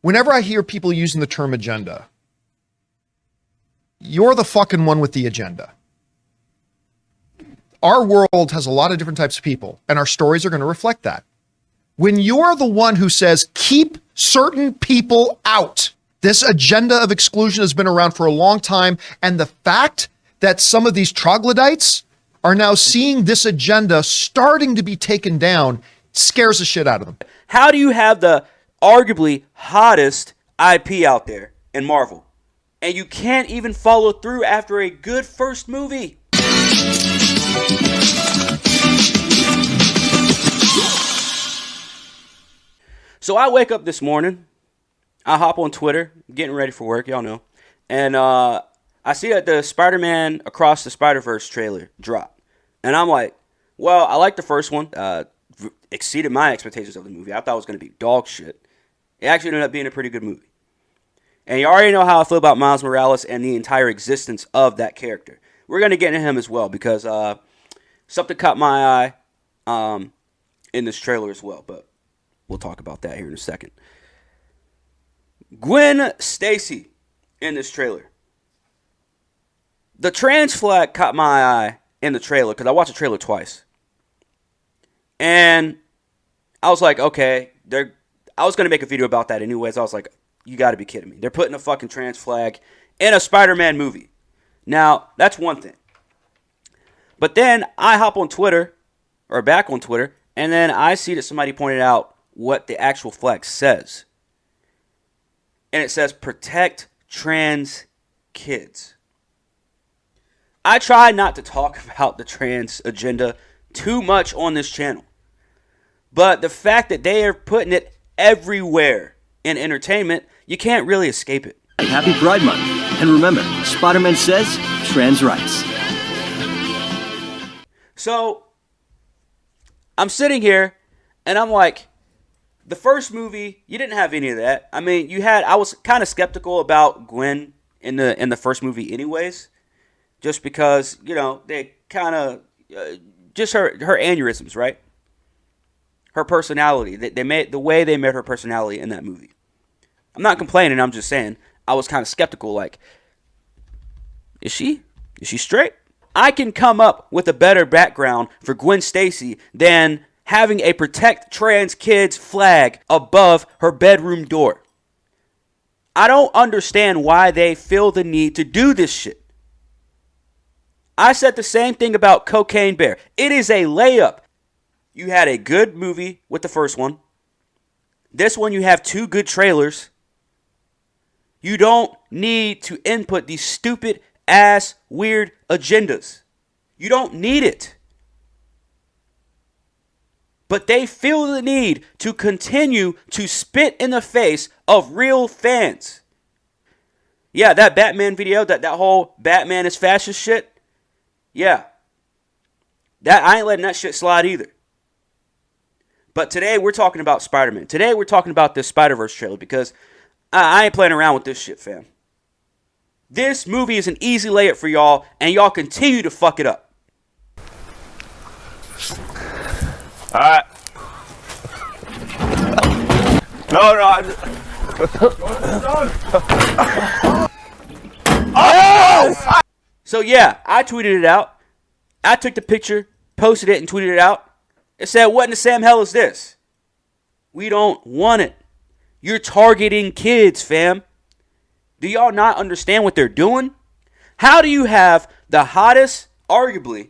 Whenever I hear people using the term agenda, you're the fucking one with the agenda. Our world has a lot of different types of people, and our stories are going to reflect that. When you're the one who says, keep certain people out, this agenda of exclusion has been around for a long time, and the fact that some of these troglodytes are now seeing this agenda starting to be taken down scares the shit out of them. How do you have the arguably hottest IP out there in Marvel, and you can't even follow through after a good first movie? So I wake up this morning, I hop on Twitter, getting ready for work, y'all know, and I see that the Spider-Man Across the Spider-Verse trailer dropped. And I'm like, well, I like the first one. Exceeded my expectations of the movie. I thought it was going to be dog shit. It actually ended up being a pretty good movie. And you already know how I feel about Miles Morales and the entire existence of that character. We're going to get into him as well because something caught my eye in this trailer as well. But we'll talk about that here in a second. Gwen Stacy in this trailer. The trans flag caught my eye in the trailer because I watched the trailer twice. And I was like, okay, I was going to make a video about that anyways. I was like, you got to be kidding me. They're putting a fucking trans flag in a Spider-Man movie. Now, that's one thing. But then I hop on Twitter, or back on Twitter, and then I see that somebody pointed out what the actual flag says. And it says, protect trans kids. I try not to talk about the trans agenda too much on this channel. But the fact that they are putting it everywhere in entertainment, you can't really escape it. Happy Pride Month. And remember, Spider-Man says trans rights. So, I'm sitting here, and I'm like, the first movie, you didn't have any of that. I mean, I was kind of skeptical about Gwen in the first movie anyways. Just because, you know, they kind of, just her aneurysms, right? Her personality. They made the way they made her personality in that movie. I'm not complaining, I'm just saying, I was kind of skeptical, like, is she straight? I can come up with a better background for Gwen Stacy than having a protect trans kids flag above her bedroom door. I don't understand why they feel the need to do this shit. I said the same thing about Cocaine Bear. It is a layup. You had a good movie with the first one. This one you have two good trailers. You don't need to input these stupid ass weird agendas. You don't need it. But they feel the need to continue to spit in the face of real fans. Yeah, that Batman video, that whole Batman is fascist shit. Yeah. I ain't letting that shit slide either. But today we're talking about Spider-Man. Today we're talking about this Spider-Verse trailer because I ain't playing around with this shit, fam. This movie is an easy layup for y'all, and y'all continue to fuck it up. Alright. No. Oh! So yeah, I tweeted it out. I took the picture, posted it, and tweeted it out. It said, what in the Sam hell is this? We don't want it. You're targeting kids, fam. Do y'all not understand what they're doing? How do you have the hottest, arguably,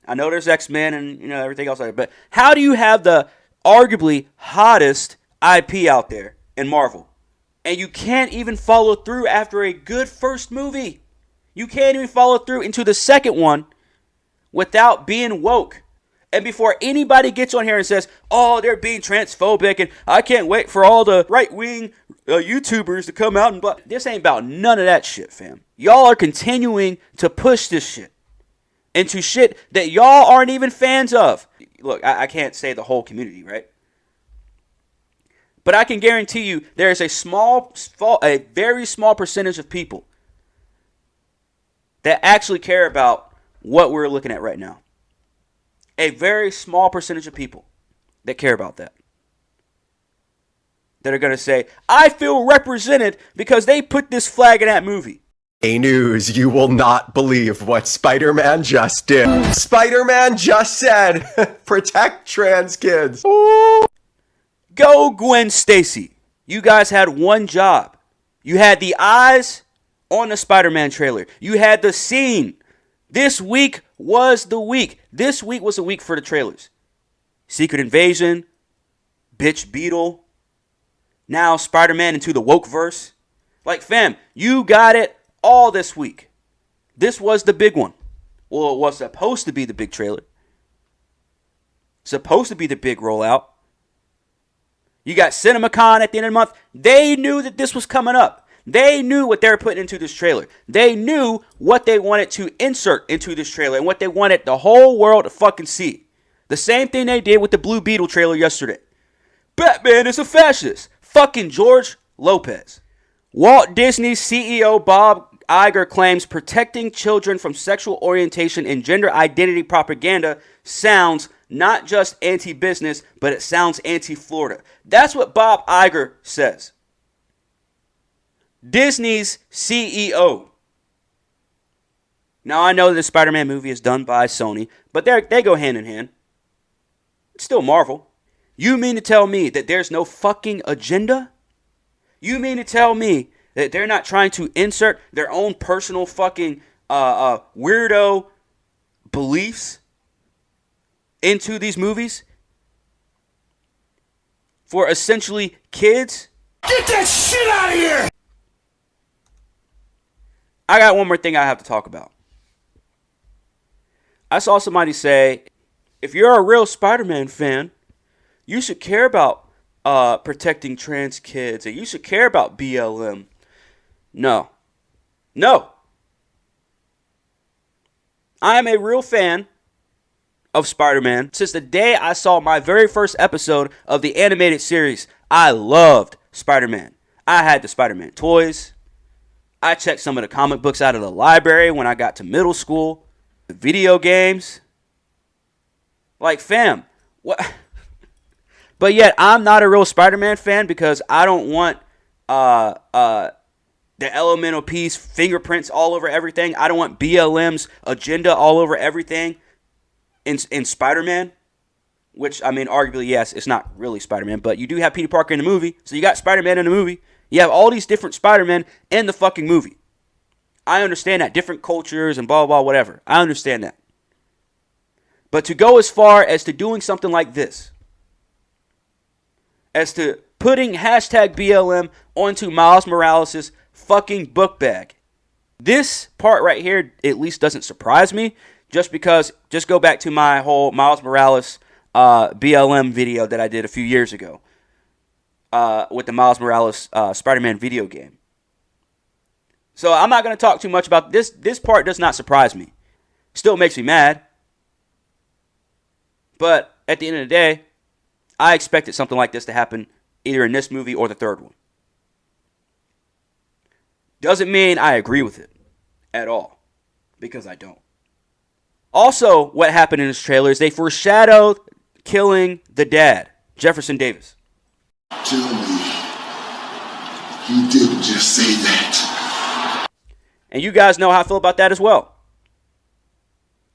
I know there's X-Men and everything else like that, but how do you have the arguably hottest IP out there in Marvel, and you can't even follow through after a good first movie? You can't even follow through into the second one without being woke. And before anybody gets on here and says, oh, they're being transphobic and I can't wait for all the right-wing YouTubers to come out and blah. This ain't about none of that shit, fam. Y'all are continuing to push this shit into shit that y'all aren't even fans of. Look, I can't say the whole community, right? But I can guarantee you there is a very small percentage of people that actually care about what we're looking at right now. A very small percentage of people that care about that that are going to say, I feel represented because they put this flag in that movie. Hey news, you will not believe what Spider-Man just did. Spider-Man just said, protect trans kids. Go Gwen Stacy. You guys had one job. You had the eyes on the Spider-Man trailer. You had the scene. This week was the week. This week was the week for the trailers. Secret Invasion, Bitch Beetle, now Spider-Man into the Wokeverse. Like, fam, you got it all this week. This was the big one. Well, it was supposed to be the big trailer. Supposed to be the big rollout. You got CinemaCon at the end of the month. They knew that this was coming up. They knew what they were putting into this trailer. They knew what they wanted to insert into this trailer and what they wanted the whole world to fucking see. The same thing they did with the Blue Beetle trailer yesterday. Batman is a fascist. Fucking George Lopez. Walt Disney's CEO Bob Iger claims protecting children from sexual orientation and gender identity propaganda sounds not just anti-business, but it sounds anti-Florida. That's what Bob Iger says. Disney's CEO. Now, I know that the Spider-Man movie is done by Sony, but they go hand in hand. It's still Marvel. You mean to tell me that there's no fucking agenda? You mean to tell me that they're not trying to insert their own personal fucking weirdo beliefs into these movies? For essentially kids? Get that shit out of here! I got one more thing I have to talk about. I saw somebody say, if you're a real Spider-Man fan, you should care about protecting trans kids, and you should care about BLM. No. I am a real fan of Spider-Man. Since the day I saw my very first episode of the animated series, I loved Spider-Man. I had the Spider-Man toys. I checked some of the comic books out of the library when I got to middle school. The video games. Like, fam, what? But yet, I'm not a real Spider-Man fan because I don't want the elemental piece fingerprints all over everything. I don't want BLM's agenda all over everything in Spider-Man. Which, I mean, arguably, yes, it's not really Spider-Man, but you do have Peter Parker in the movie. So you got Spider-Man in the movie. You have all these different Spider-Men in the fucking movie. I understand that. Different cultures and blah, blah, whatever. I understand that. But to go as far as to doing something like this, as to putting hashtag BLM onto Miles Morales' fucking book bag, this part right here at least doesn't surprise me, just because, just go back to my whole Miles Morales BLM video that I did a few years ago. With the Miles Morales Spider-Man video game. So I'm not going to talk too much about this. This part does not surprise me. Still makes me mad. But at the end of the day, I expected something like this to happen either in this movie or the third one. Doesn't mean I agree with it at all, because I don't. Also, what happened in this trailer is they foreshadowed killing the dad, Jefferson Davis. Tell me, you didn't just say that. And you guys know how I feel about that as well.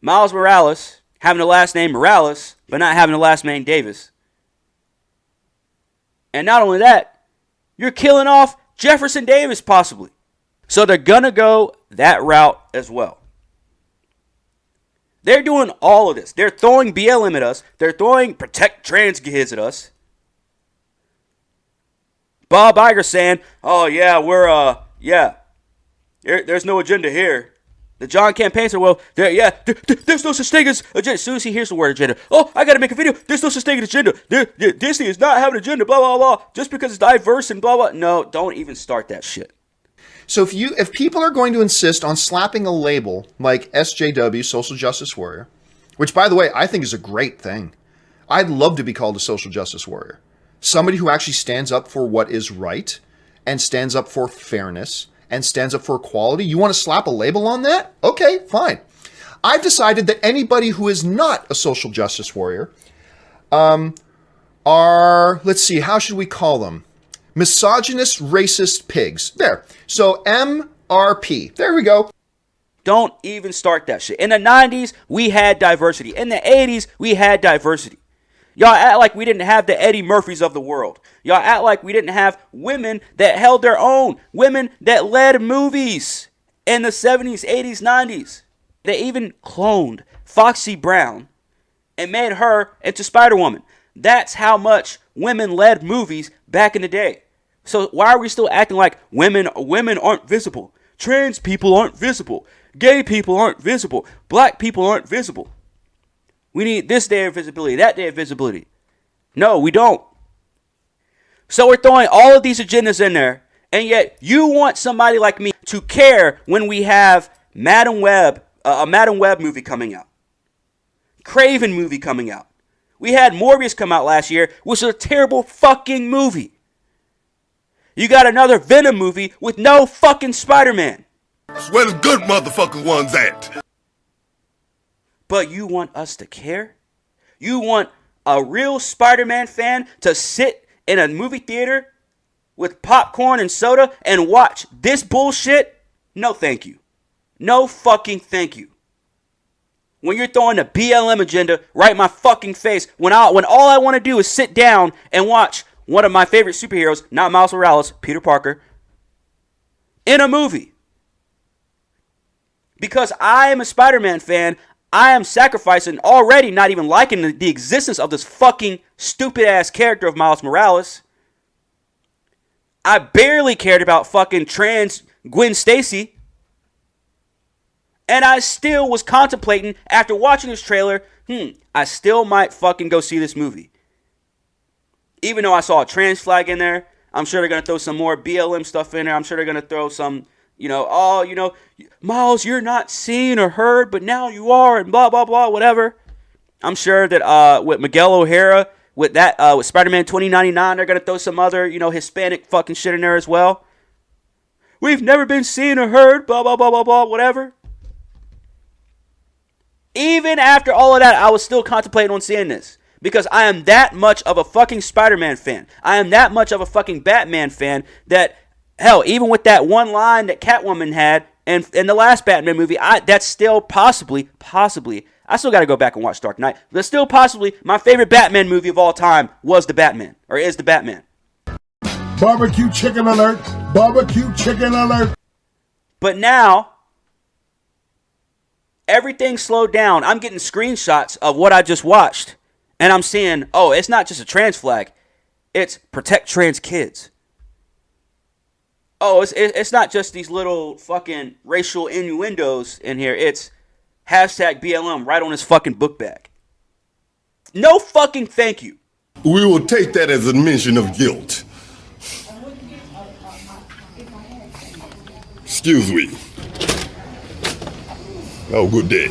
Miles Morales having the last name Morales, but not having the last name Davis. And not only that, you're killing off Jefferson Davis possibly. So they're going to go that route as well. They're doing all of this. They're throwing BLM at us. They're throwing protect trans kids at us. Bob Iger saying, oh yeah, there's no agenda here. The John campaign said, well, there's no such thing as agenda. As soon as he hears the word agenda, oh, I got to make a video. There's no such thing as agenda. Disney is not having an agenda, blah, blah, blah. Just because it's diverse and blah, blah. No, don't even start that shit. So if people are going to insist on slapping a label like SJW, Social Justice Warrior, which, by the way, I think is a great thing. I'd love to be called a social justice warrior. Somebody who actually stands up for what is right and stands up for fairness and stands up for equality. You want to slap a label on that? Okay, fine. I've decided that anybody who is not a social justice warrior are, let's see, how should we call them? Misogynist, racist pigs. There. So MRP. There we go. Don't even start that shit. In the 90s, we had diversity. In the 80s, we had diversity. Y'all act like we didn't have the Eddie Murphys of the world. Y'all act like we didn't have women that held their own. Women that led movies in the 70s, 80s, 90s. They even cloned Foxy Brown and made her into Spider-Woman. That's how much women led movies back in the day. So why are we still acting like women aren't visible? Trans people aren't visible. Gay people aren't visible. Black people aren't visible. We need this day of visibility, that day of visibility. No, we don't. So we're throwing all of these agendas in there, and yet you want somebody like me to care when we have Madam Web, a Madam Web movie coming out. Craven movie coming out. We had Morbius come out last year, which was a terrible fucking movie. You got another Venom movie with no fucking Spider-Man. Where the good motherfucking ones at? But you want us to care? You want a real Spider-Man fan to sit in a movie theater with popcorn and soda and watch this bullshit? No thank you. No fucking thank you. When you're throwing the BLM agenda right in my fucking face, when all I want to do is sit down and watch one of my favorite superheroes, not Miles Morales, Peter Parker, in a movie. Because I am a Spider-Man fan, I am sacrificing already not even liking the existence of this fucking stupid-ass character of Miles Morales. I barely cared about fucking trans Gwen Stacy. And I still was contemplating, after watching this trailer, I still might fucking go see this movie. Even though I saw a trans flag in there, I'm sure they're going to throw some more BLM stuff in there. I'm sure they're going to throw some, Miles, you're not seen or heard, but now you are, and blah, blah, blah, whatever. I'm sure that with Miguel O'Hara, with Spider-Man 2099, they're going to throw some other, Hispanic fucking shit in there as well. We've never been seen or heard, blah, blah, blah, blah, blah, whatever. Even after all of that, I was still contemplating on seeing this. Because I am that much of a fucking Spider-Man fan. I am that much of a fucking Batman fan that, hell, even with that one line that Catwoman had in the last Batman movie, that's still possibly, I still got to go back and watch Dark Knight. But still possibly my favorite Batman movie of all time was The Batman, or is The Batman. Barbecue chicken alert. Barbecue chicken alert. But now, everything slowed down. I'm getting screenshots of what I just watched. And I'm seeing, it's not just a trans flag. It's protect trans kids. It's not just these little fucking racial innuendos in here. It's hashtag BLM right on his fucking book bag. No fucking thank you. We will take that as admission of guilt. Excuse me. Oh, good day.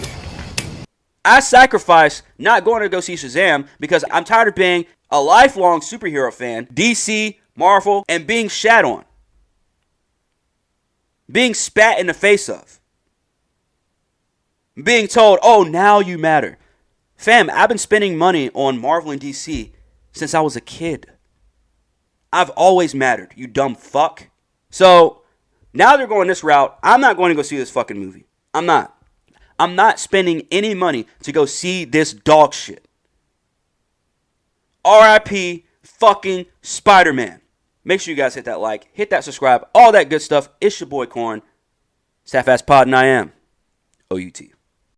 I sacrificed not going to go see Shazam because I'm tired of being a lifelong superhero fan, DC, Marvel, and being shat on. Being spat in the face of. Being told, now you matter. Fam, I've been spending money on Marvel and DC since I was a kid. I've always mattered, you dumb fuck. So, now they're going this route. I'm not going to go see this fucking movie. I'm not. I'm not spending any money to go see this dog shit. R.I.P. fucking Spider-Man. Make sure you guys hit that like, hit that subscribe, all that good stuff. It's your boy Corn. Staff Ass Pod, and I am OUT.